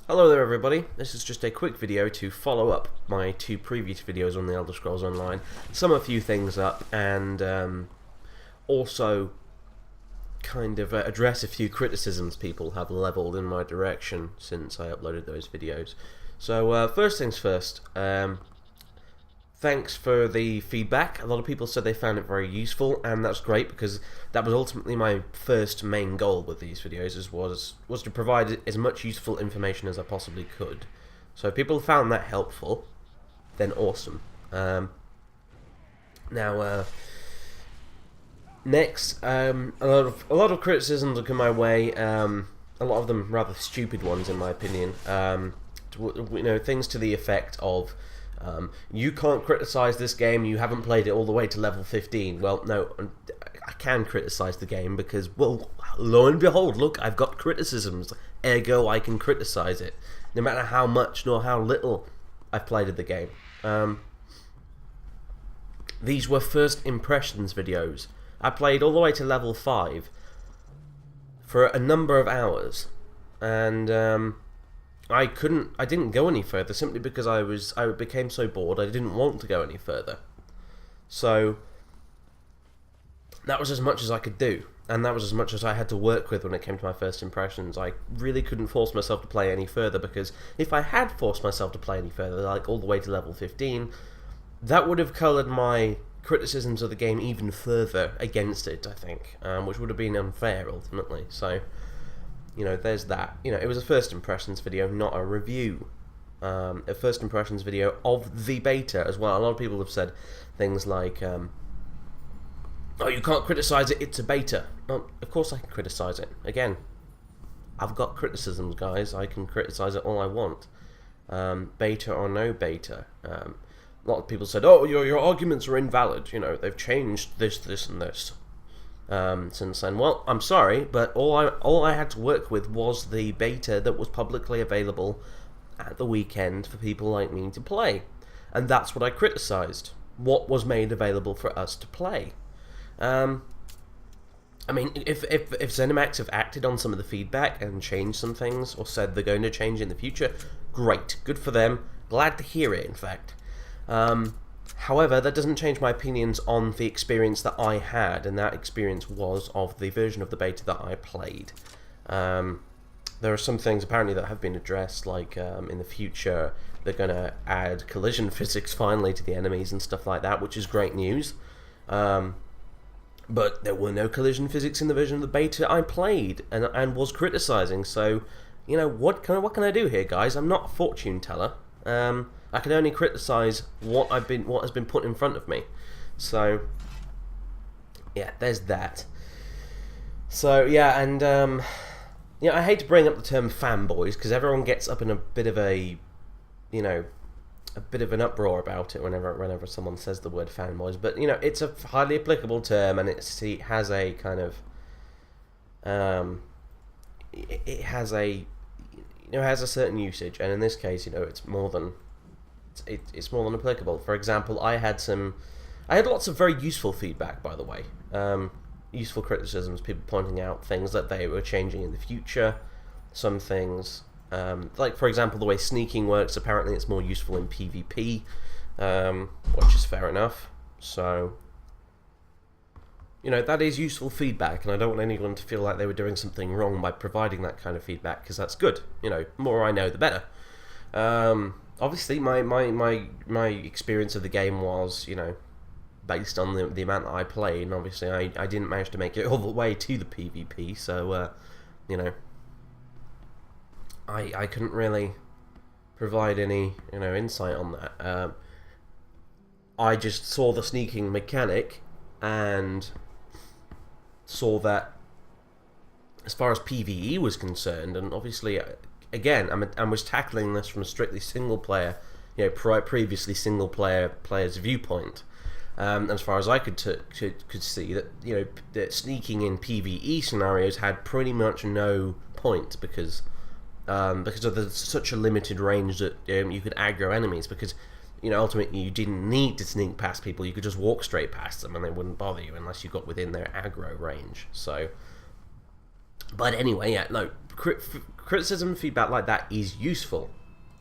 Hello there everybody, this is just a quick video to follow up my two previous videos on the Elder Scrolls Online, sum a few things up, and also kind of address a few criticisms people have levelled in my direction since I uploaded those videos. So first things first, thanks for the feedback. A lot of people said they found it very useful, and that's great because that was ultimately my first main goal with these videos, was to provide as much useful information as I possibly could. So if people found that helpful, then awesome. Next, a lot of criticisms have come my way. A lot of them rather stupid ones, in my opinion. Things to the effect of, you can't criticize this game, you haven't played it all the way to level 15. Well, no, I can criticize the game because, well, lo and behold, look, I've got criticisms, ergo I can criticize it, no matter how much nor how little I've played of the game. These were first impressions videos. I played all the way to level 5 for a number of hours, and I didn't go any further simply because I became so bored I didn't want to go any further. So that was as much as I could do, and that was as much as I had to work with when it came to my first impressions. I really couldn't force myself to play any further, because if I had forced myself to play any further, like all the way to level 15, that would have coloured my criticisms of the game even further against it, I think, which would have been unfair ultimately. So, there's that. It was a first impressions video, not a review. A first impressions video of the beta as well. A lot of people have said things like, oh, you can't criticise it, it's a beta. Well, of course I can criticise it. Again, I've got criticisms, guys. I can criticise it all I want. Beta or no beta. A lot of people said, oh, your arguments are invalid. They've changed this, this, and this since then. Well, I'm sorry, but all I had to work with was the beta that was publicly available at the weekend for people like me to play. And that's what I criticised. What was made available for us to play. If ZeniMax have acted on some of the feedback and changed some things, or said they're going to change in the future, great, good for them, glad to hear it, in fact. However, that doesn't change my opinions on the experience that I had, and that experience was of the version of the beta that I played. There are some things apparently that have been addressed, like in the future they're going to add collision physics finally to the enemies and stuff like that, which is great news. But there were no collision physics in the version of the beta I played and was criticising. So, what can I do here, guys? I'm not a fortune teller. I can only criticise what has been put in front of me. So, yeah, there's that. So yeah, and I hate to bring up the term fanboys because everyone gets up in a bit of a bit of an uproar about it whenever someone says the word fanboys, but it's a highly applicable term, and it has a kind of it has a certain usage, and in this case, it's more than applicable. For example, I had lots of very useful feedback, by the way, useful criticisms, people pointing out things that they were changing in the future, some things. Like, for example, the way sneaking works, apparently it's more useful in PvP, which is fair enough. So, that is useful feedback, and I don't want anyone to feel like they were doing something wrong by providing that kind of feedback, because that's good. The more I know, the better. Obviously, my experience of the game was, based on the amount that I played, and obviously I didn't manage to make it all the way to the PvP, so, I couldn't really provide any, insight on that. I just saw the sneaking mechanic and saw that as far as PvE was concerned, and obviously, again, I was tackling this from a strictly single player, previously single player's viewpoint. As far as I could see, that sneaking in PvE scenarios had pretty much no point because of such a limited range that you could aggro enemies, because ultimately you didn't need to sneak past people, you could just walk straight past them and they wouldn't bother you unless you got within their aggro range. So, but anyway, yeah, no, criticism, feedback like that is useful.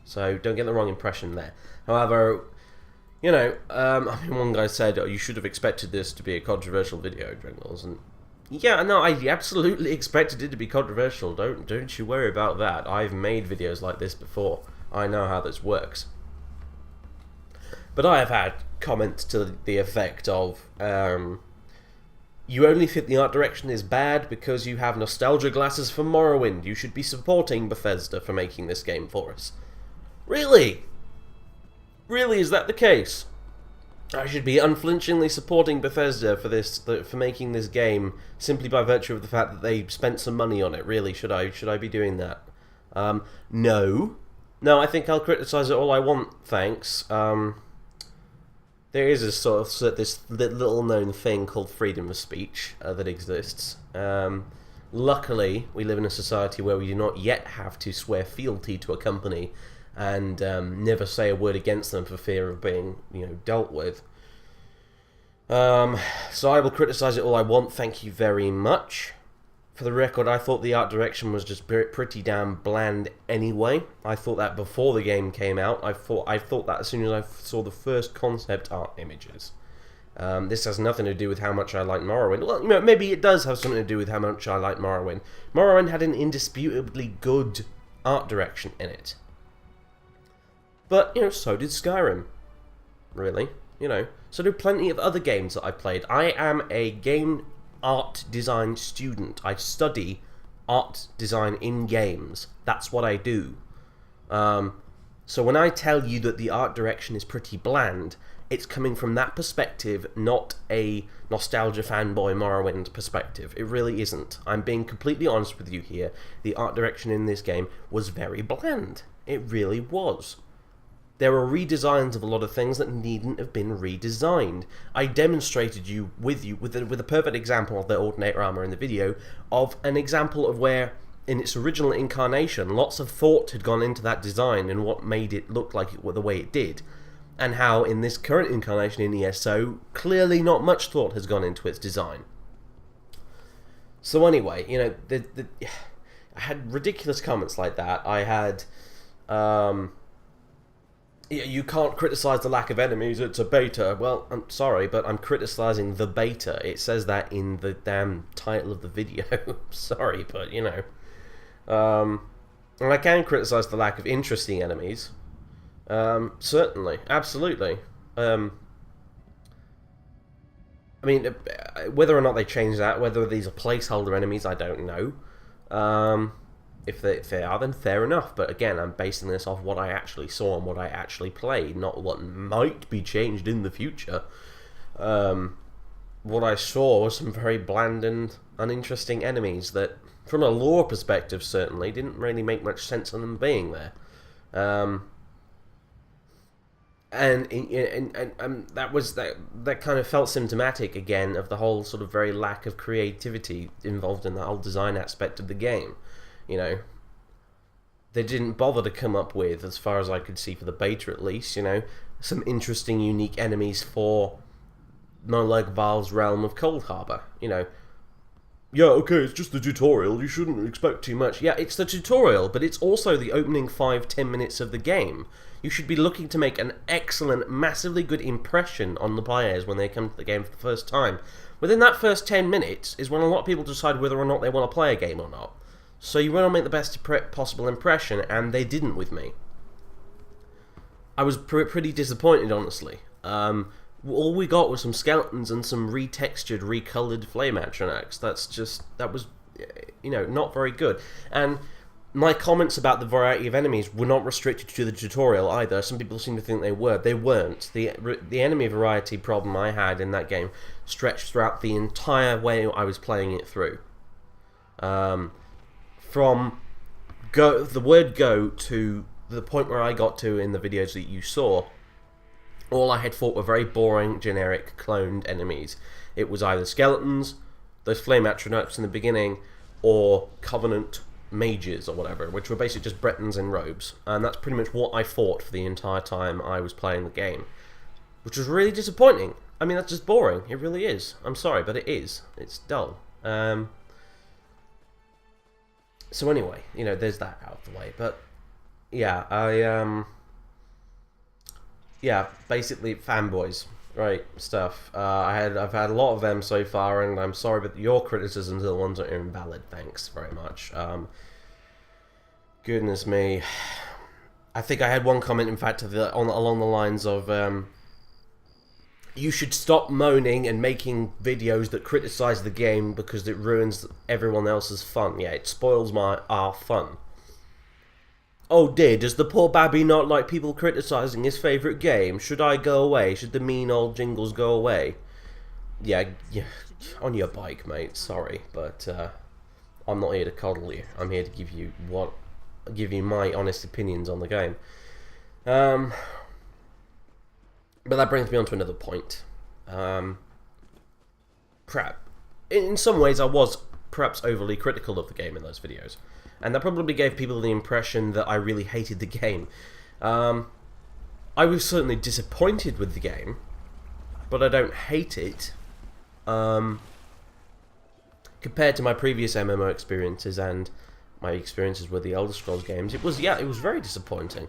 So don't get the wrong impression there. However, you know, I mean, one guy said, "Oh, you should have expected this to be a controversial video, Dringles," and yeah, no, I absolutely expected it to be controversial. Don't you worry about that. I've made videos like this before. I know how this works. But I have had comments to the effect of, you only think the art direction is bad because you have nostalgia glasses for Morrowind. You should be supporting Bethesda for making this game for us. Really? Really, is that the case? I should be unflinchingly supporting Bethesda for making this game simply by virtue of the fact that they spent some money on it. Really, should I be doing that? No. No, I think I'll criticize it all I want, thanks. There is a sort of this little known thing called freedom of speech that exists. Luckily, we live in a society where we do not yet have to swear fealty to a company and never say a word against them for fear of being, dealt with. So I will criticize it all I want, thank you very much. For the record, I thought the art direction was just pretty damn bland anyway. I thought that before the game came out. I thought that as soon as I saw the first concept art images. This has nothing to do with how much I like Morrowind. Well, maybe it does have something to do with how much I like Morrowind. Morrowind had an indisputably good art direction in it. But, so did Skyrim. Really. So do plenty of other games that I've played. I am a game art design student. I study art design in games. That's what I do. So when I tell you that the art direction is pretty bland, it's coming from that perspective, not a nostalgia fanboy Morrowind perspective. It really isn't. I'm being completely honest with you here. The art direction in this game was very bland. It really was. There were redesigns of a lot of things that needn't have been redesigned. I demonstrated with a perfect example of the Ordinator armor in the video, of an example of where, in its original incarnation, lots of thought had gone into that design and what made it look like the way it did. And how, in this current incarnation in ESO, clearly not much thought has gone into its design. So anyway, I had ridiculous comments like that. I had, you can't criticize the lack of enemies, it's a beta. Well, I'm sorry, but I'm criticizing the beta. It says that in the damn title of the video. Sorry, but, and I can criticize the lack of interesting enemies. Certainly. Absolutely. I mean, whether or not they change that, whether these are placeholder enemies, I don't know. If they are, then fair enough. But again, I'm basing this off what I actually saw and what I actually played, not what might be changed in the future. What I saw was some very bland and uninteresting enemies that, from a lore perspective, certainly didn't really make much sense on them being there. And that kind of felt symptomatic again of the whole sort of very lack of creativity involved in the whole design aspect of the game. They didn't bother to come up with, as far as I could see for the beta at least, some interesting, unique enemies for Molag Val's realm of Coldharbour. Yeah, okay, it's just the tutorial, you shouldn't expect too much. Yeah, it's the tutorial, but it's also the opening 5-10 minutes of the game. You should be looking to make an excellent, massively good impression on the players when they come to the game for the first time. Within that first 10 minutes is when a lot of people decide whether or not they want to play a game or not. So you want to make the best possible impression, and they didn't with me. I was pretty disappointed, honestly. All we got was some skeletons and some retextured, recolored flame atronachs. That was, not very good. And my comments about the variety of enemies were not restricted to the tutorial either. Some people seem to think they were. They weren't. The enemy variety problem I had in that game stretched throughout the entire way I was playing it through. From the word go to the point where I got to in the videos that you saw, all I had fought were very boring, generic, cloned enemies. It was either skeletons, those flame atronachs in the beginning, or Covenant mages or whatever, which were basically just Bretons in robes. And that's pretty much what I fought for the entire time I was playing the game, which was really disappointing. I mean, that's just boring. It really is. I'm sorry, but it is. It's dull. So anyway, you know, there's that out of the way. But yeah, yeah, basically fanboys, right? Stuff. I've had a lot of them so far, and I'm sorry, but your criticisms are the ones that are invalid. Thanks very much. Goodness me, I think I had one comment, in fact, along the lines of, you should stop moaning and making videos that criticize the game because it ruins everyone else's fun. Yeah, it spoils our fun. Oh dear, does the poor babby not like people criticizing his favourite game? Should I go away? Should the mean old jingles go away? Yeah, on your bike, mate. Sorry, but I'm not here to coddle you. I'm here to give you my honest opinions on the game. But that brings me on to another point. In some ways, I was perhaps overly critical of the game in those videos. And that probably gave people the impression that I really hated the game. I was certainly disappointed with the game, but I don't hate it. Compared to my previous MMO experiences and my experiences with the Elder Scrolls games, it was very disappointing.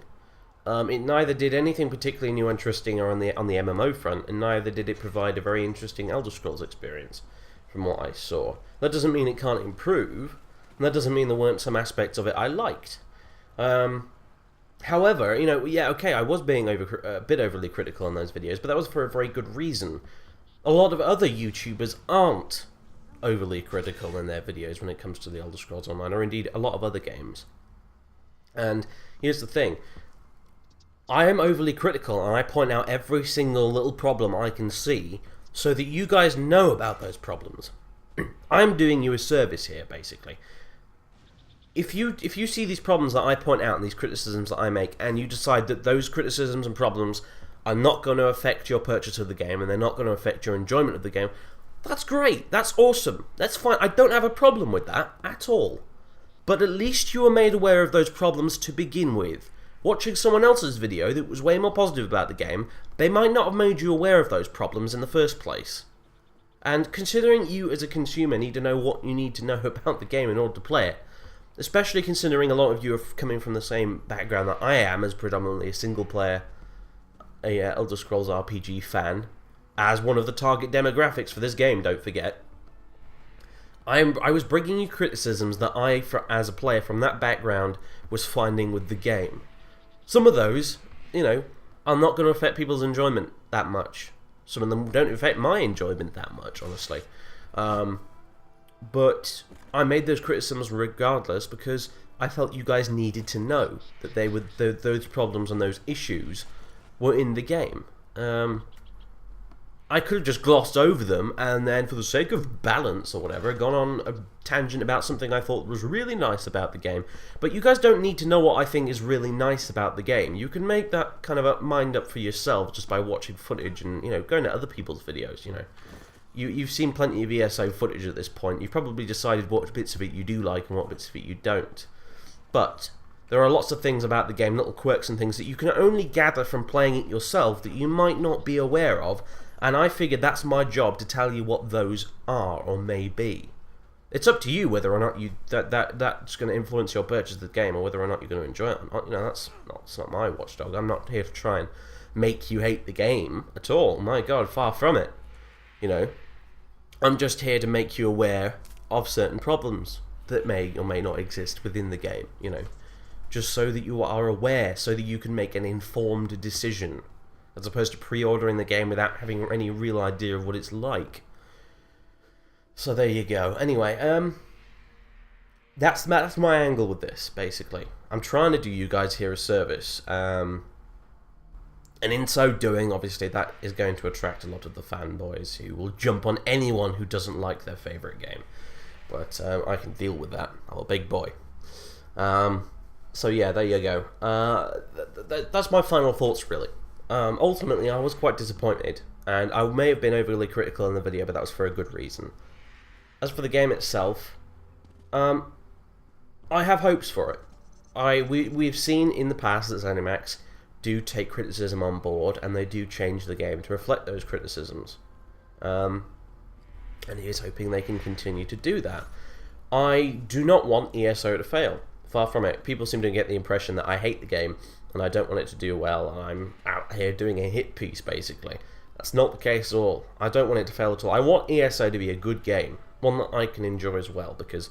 It neither did anything particularly new and interesting on the MMO front, and neither did it provide a very interesting Elder Scrolls experience, from what I saw. That doesn't mean it can't improve. And that doesn't mean there weren't some aspects of it I liked. However, you know, yeah, okay, I was being a bit overly critical on those videos, but that was for a very good reason. A lot of other YouTubers aren't overly critical in their videos when it comes to the Elder Scrolls Online, or indeed a lot of other games. And here's the thing. I am overly critical, and I point out every single little problem I can see, so that you guys know about those problems. I'm doing you a service here, basically. If you see these problems that I point out and these criticisms that I make, and you decide that those criticisms and problems are not going to affect your purchase of the game, and they're not going to affect your enjoyment of the game, that's great, that's awesome, that's fine, I don't have a problem with that at all. But at least you were made aware of those problems to begin with. Watching someone else's video that was way more positive about the game, they might not have made you aware of those problems in the first place. And considering you as a consumer need to know what you need to know about the game in order to play it, especially considering a lot of you are coming from the same background that I am, as predominantly a single player, Elder Scrolls RPG fan, as one of the target demographics for this game, don't forget. I was bringing you criticisms that I, as a player from that background, was finding with the game. Some of those, you know, are not going to affect people's enjoyment that much. Some of them don't affect my enjoyment that much, honestly. But I made those criticisms regardless because I felt you guys needed to know that those problems and those issues were in the game. I could have just glossed over them and then, for the sake of balance or whatever, gone on a tangent about something I thought was really nice about the game. But you guys don't need to know what I think is really nice about the game. You can make that kind of mind up for yourself just by watching footage and, you know, going to other people's videos, you know. You've seen plenty of ESO footage at this point. You've probably decided what bits of it you do like and what bits of it you don't. But there are lots of things about the game, little quirks and things that you can only gather from playing it yourself that you might not be aware of, and I figured that's my job to tell you what those are or may be. It's up to you whether or not that's going to influence your purchase of the game, or whether or not you're going to enjoy it or not. You know, that's not my watchdog. I'm not here to try and make you hate the game at all. My God, far from it. You know, I'm just here to make you aware of certain problems that may or may not exist within the game, you know, just so that you are aware, so that you can make an informed decision, as opposed to pre-ordering the game without having any real idea of what it's like. So there you go. Anyway, that's my angle with this, basically. I'm trying to do you guys here a service, and in so doing, obviously, that is going to attract a lot of the fanboys who will jump on anyone who doesn't like their favourite game. But I can deal with that. I'm a big boy. So yeah, there you go. That's my final thoughts, really. Ultimately, I was quite disappointed, and I may have been overly critical in the video, but that was for a good reason. As for the game itself, I have hopes for it. We've seen in the past that ZeniMax do take criticism on board, and they do change the game to reflect those criticisms. And here's hoping they can continue to do that. I do not want ESO to fail. Far from it. People seem to get the impression that I hate the game and I don't want it to do well, and I'm out here doing a hit piece, basically. That's not the case at all. I don't want it to fail at all. I want ESO to be a good game, one that I can enjoy as well, because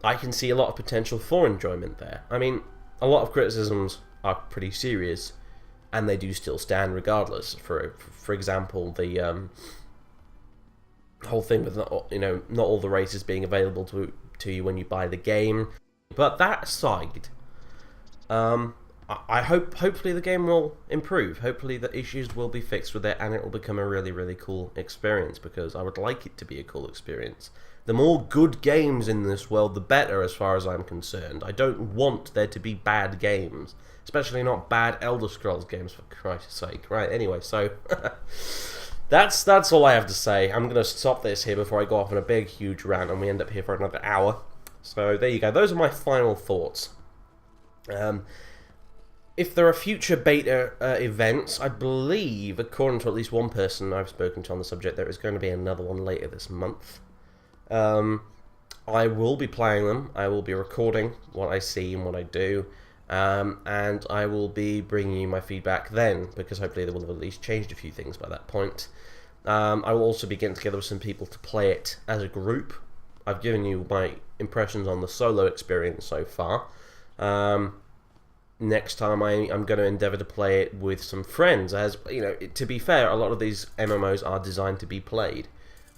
I can see a lot of potential for enjoyment there. I mean, a lot of criticisms are pretty serious, and they do still stand regardless. For example, the whole thing with not all the races being available to you when you buy the game. But that aside, I hopefully the game will improve. Hopefully the issues will be fixed with it, and it will become a really, really cool experience, because I would like it to be a cool experience. The more good games in this world, the better, as far as I'm concerned. I don't want there to be bad games, especially not bad Elder Scrolls games, for Christ's sake. Right, anyway, so that's all I have to say. I'm going to stop this here before I go off on a big, huge rant, and we end up here for another hour. So there you go. Those are my final thoughts. If there are future beta events, I believe, according to at least one person I've spoken to on the subject, there is going to be another one later this month. I will be playing them. I will be recording what I see and what I do, and I will be bringing you my feedback then, because hopefully they will have at least changed a few things by that point. I will also be getting together with some people to play it as a group. I've given you my impressions on the solo experience so far. Next time I'm going to endeavour to play it with some friends, as to be fair, a lot of these MMOs are designed to be played.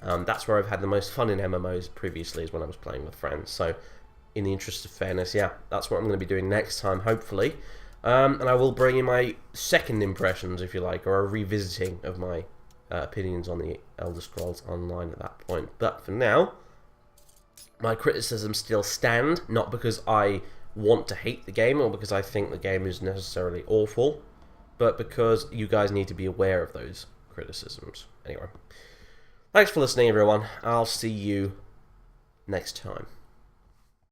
That's where I've had the most fun in MMOs previously, is when I was playing with friends. So, in the interest of fairness, yeah, that's what I'm going to be doing next time, hopefully. And I will bring in my second impressions, if you like, or a revisiting of my opinions on the Elder Scrolls Online at that point. But for now, my criticisms still stand, not because I want to hate the game or because I think the game is necessarily awful, but because you guys need to be aware of those criticisms. Anyway, thanks for listening, everyone. I'll see you next time.